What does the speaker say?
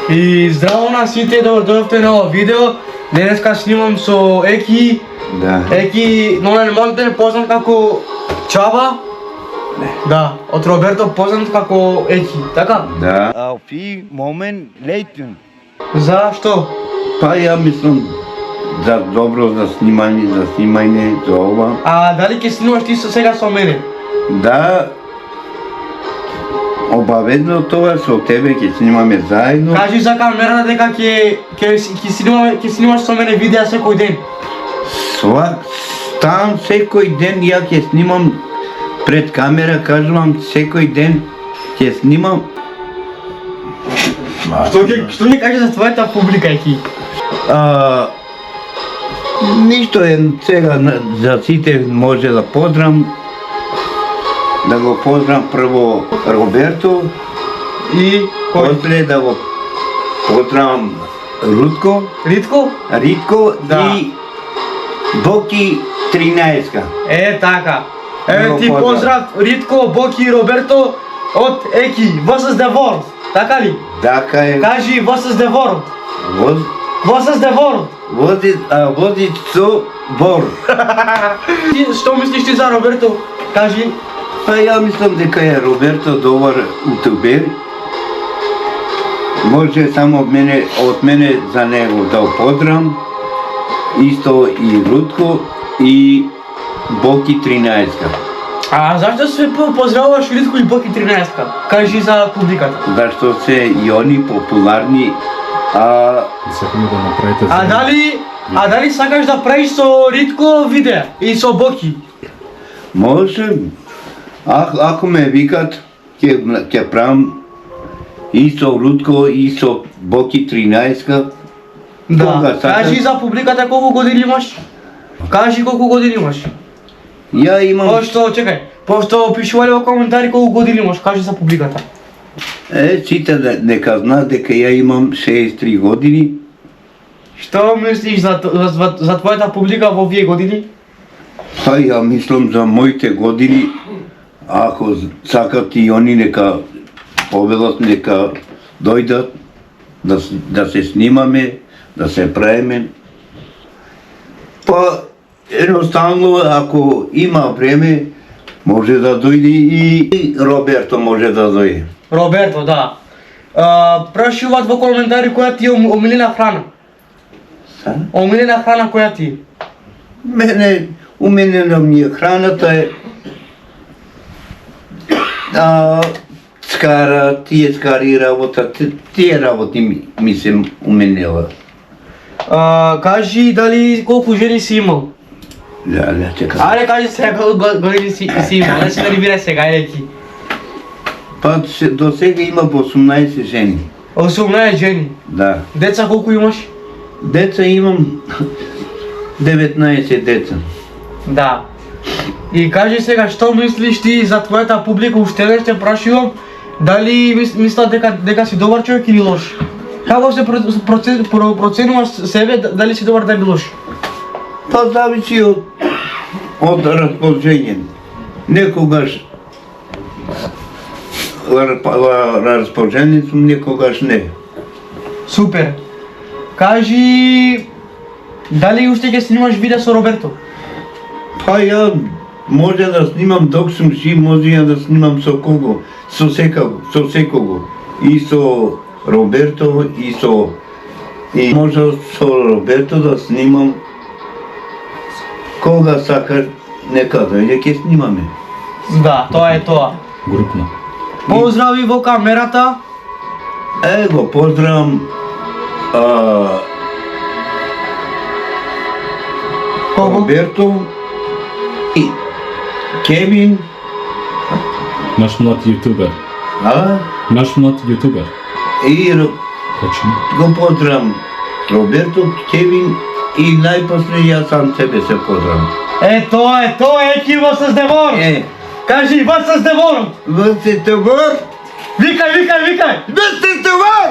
И здраво на сите, дојдовте на ова видео. Денеска снимам со Еки. Да. Еки, можете да познат како Чаба. Да, од Роберто познат како Еки, така? Да. Auf die Moment leiten. Зашто? Па ја мислам за добро за снимање за ова. А дали ќе снимаш ти сега со мене? Да. Обаведно тоа со тебе ќе снимаме заедно. Кажи за камерата дека ќе снимаш со мене видеа секој ден. Там секој ден ја ќе снимам пред камера, кажувам секој ден ќе снимам. Што ќе кажеш за твојата публика, Еки? Ништо е сега за сите може да поздрам. Да го поздрам прво Роберто И кој? после да го поздрам Рутко, Ритко? Ритко Да. и Боки 13-ка. Така. Еве Много ти поздрав. поздрав Ритко, Боки и Роберто од Еки. What is the word? Така ли? Така е. Кажи what is the word? What What is the word? is so bor? Ти што мислиш ти за Роберто? Кажи. Па ја мислам дека е Роберто добар утубер. Може само од мене за него да го поздрам. Исто и Рутко и Боки 13-ка. А зашто се поздравуваш Ритко и Боки 13-ка? Кажи за публиката. Зашто се и они популарни, Сакаме да направите А дали сакаш да правиш со Ритко видеа и со Боки? може, ако ме викат, ќе правам и со Рутко и со Боки 13-ка. Да. Кога сакаш? Кажи за публиката колку години имаш? Кажи колку години имаш? Ја имам, Пошто опишувале во коментари колку години имаш, кажи за публиката. сите нека знаат дека ја имам 63 години. Што мислиш за твојата публика во овие години? Па ја мислам за моите години, ако сакат и они нека повелат, нека дојдат, да се снимаме, да се правиме. Па едноставно, ако има време, може да дојде и Роберто може да дојде. Роберто, да. Прашуваат во коментари која ти е омилена храна. Омилена храна која ти? Мене, уменена ми е храната е скара, тие скари работа, тие работи ми се уменела. Кажи дали колку жени си имал? Да, чекам. Аре кажи сега колку години си имал, не се нервира сега, Еки. Па до сега има 18 жени. 18 жени. Да. Деца колку имаш? Деца имам 19 деца. Да. И кажи сега што мислиш ти за твојата публика, уште еднаш те прашувам, дали мислат дека си добар човек или лош? Како се проценуваш себе, дали си добар, дали лош? Па зависи од расположение. Некогаш расположение сум, некогаш не. Супер. Кажи дали уште ќе снимаш видео со Роберто? Па ја може да снимам док сум жив, може ја да снимам со кого, со секого. И со Роберто, и може со Роберто да снимам кога сакаш, нека дојде ќе снимаме. Да, тоа е тоа. групно. Поздрави во камерата. Го поздравам Кого? Роберто и Кевин, Наш млад јутубер. Наш млад јутубер. и Точно. го поздравам Роберто, Кевин и најпосле јас сам себе се поздравам. Тоа е, Еки, во создевор. Кажи, во создевор. Врсите вор! Викај. Врсите вор!